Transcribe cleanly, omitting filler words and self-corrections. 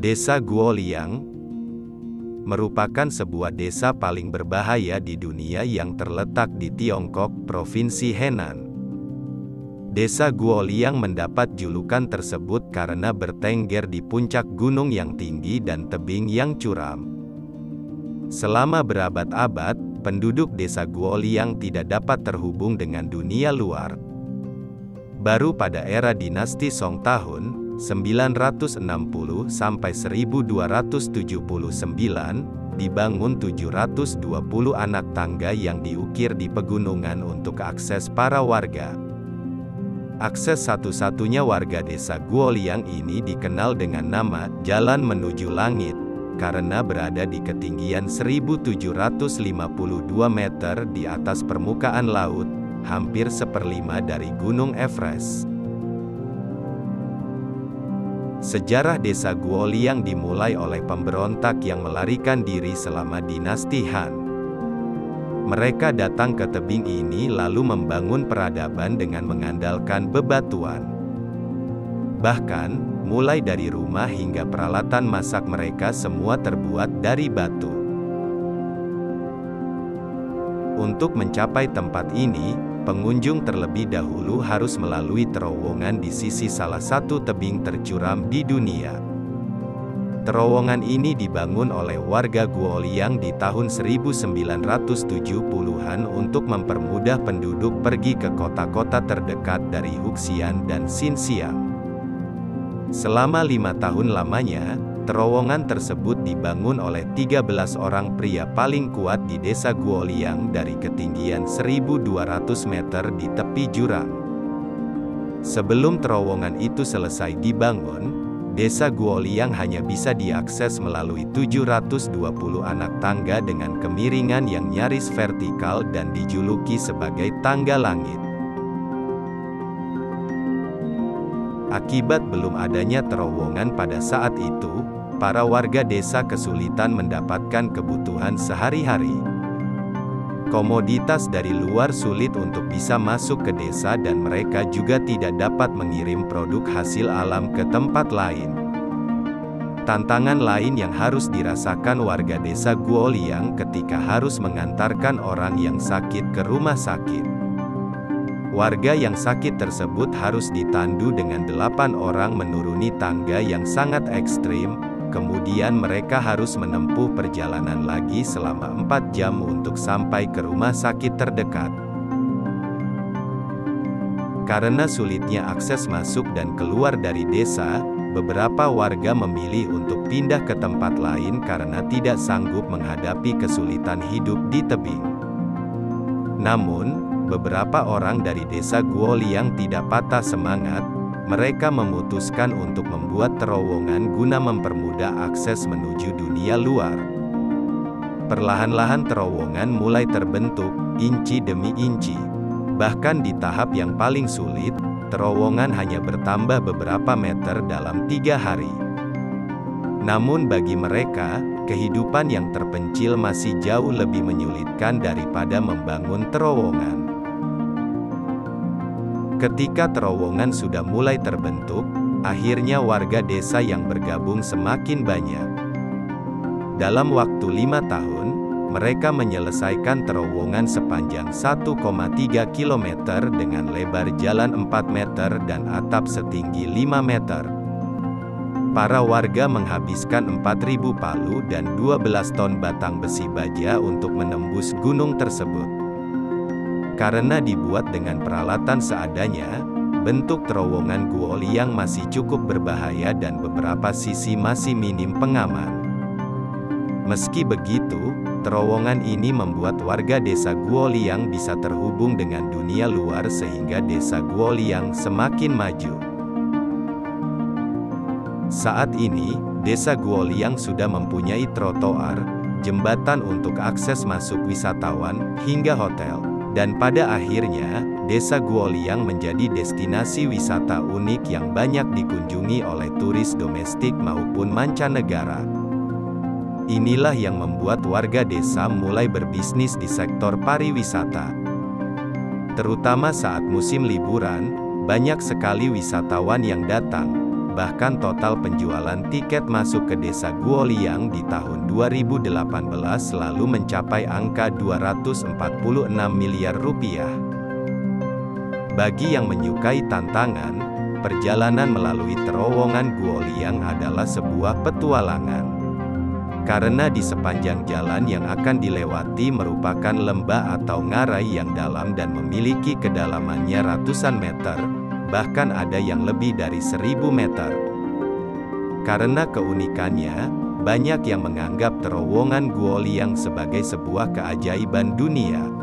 Desa Guoliang merupakan sebuah desa paling berbahaya di dunia yang terletak di Tiongkok, Provinsi Henan. Desa Guoliang mendapat julukan tersebut karena bertengger di puncak gunung yang tinggi dan tebing yang curam. Selama berabad-abad, penduduk desa Guoliang tidak dapat terhubung dengan dunia luar. Baru pada era dinasti Song tahun 960 sampai 1279, dibangun 720 anak tangga yang diukir di pegunungan untuk akses para warga. Akses satu-satunya warga desa Guoliang ini dikenal dengan nama Jalan Menuju Langit, karena berada di ketinggian 1752 meter di atas permukaan laut, hampir seperlima dari Gunung Everest. Sejarah desa Guoliang dimulai oleh pemberontak yang melarikan diri selama dinasti Han. Mereka datang ke tebing ini lalu membangun peradaban dengan mengandalkan bebatuan. Bahkan, mulai dari rumah hingga peralatan masak mereka semua terbuat dari batu. Untuk mencapai tempat ini, pengunjung terlebih dahulu harus melalui terowongan di sisi salah satu tebing tercuram di dunia. Terowongan ini dibangun oleh warga Guoliang di tahun 1970-an untuk mempermudah penduduk pergi ke kota-kota terdekat dari Huxian dan Xinxiang. Selama 5 tahun lamanya, terowongan tersebut dibangun oleh 13 orang pria paling kuat di desa Guoliang dari ketinggian 1200 meter di tepi jurang. Sebelum terowongan itu selesai dibangun, desa Guoliang hanya bisa diakses melalui 720 anak tangga dengan kemiringan yang nyaris vertikal dan dijuluki sebagai tangga langit. Akibat belum adanya terowongan pada saat itu, para warga desa kesulitan mendapatkan kebutuhan sehari-hari. Komoditas dari luar sulit untuk bisa masuk ke desa dan mereka juga tidak dapat mengirim produk hasil alam ke tempat lain. Tantangan lain yang harus dirasakan warga desa Guoliang ketika harus mengantarkan orang yang sakit ke rumah sakit. Warga yang sakit tersebut harus ditandu dengan 8 orang menuruni tangga yang sangat ekstrim, kemudian mereka harus menempuh perjalanan lagi selama 4 jam untuk sampai ke rumah sakit terdekat. Karena sulitnya akses masuk dan keluar dari desa, beberapa warga memilih untuk pindah ke tempat lain karena tidak sanggup menghadapi kesulitan hidup di tebing. Namun, beberapa orang dari desa Guoliang tidak patah semangat. Mereka memutuskan untuk membuat terowongan guna mempermudah akses menuju dunia luar. Perlahan-lahan terowongan mulai terbentuk, inci demi inci. Bahkan di tahap yang paling sulit, terowongan hanya bertambah beberapa meter dalam 3 hari. Namun bagi mereka, kehidupan yang terpencil masih jauh lebih menyulitkan daripada membangun terowongan. Ketika terowongan sudah mulai terbentuk, akhirnya warga desa yang bergabung semakin banyak. Dalam waktu 5 tahun, mereka menyelesaikan terowongan sepanjang 1,3 km dengan lebar jalan 4 meter dan atap setinggi 5 meter. Para warga menghabiskan 4.000 palu dan 12 ton batang besi baja untuk menembus gunung tersebut. Karena dibuat dengan peralatan seadanya, bentuk terowongan Guoliang masih cukup berbahaya dan beberapa sisi masih minim pengaman. Meski begitu, terowongan ini membuat warga desa Guoliang bisa terhubung dengan dunia luar sehingga desa Guoliang semakin maju. Saat ini, desa Guoliang sudah mempunyai trotoar, jembatan untuk akses masuk wisatawan, hingga hotel. Dan pada akhirnya, desa Guoliang menjadi destinasi wisata unik yang banyak dikunjungi oleh turis domestik maupun mancanegara. Inilah yang membuat warga desa mulai berbisnis di sektor pariwisata. Terutama saat musim liburan, banyak sekali wisatawan yang datang. Bahkan total penjualan tiket masuk ke desa Guoliang di tahun 2018 lalu mencapai angka 246 miliar rupiah. Bagi yang menyukai tantangan, perjalanan melalui terowongan Guoliang adalah sebuah petualangan. Karena di sepanjang jalan yang akan dilewati merupakan lembah atau ngarai yang dalam dan memiliki kedalamannya ratusan meter, bahkan ada yang lebih dari 1000 meter. Karena keunikannya, banyak yang menganggap terowongan Guoliang sebagai sebuah keajaiban dunia.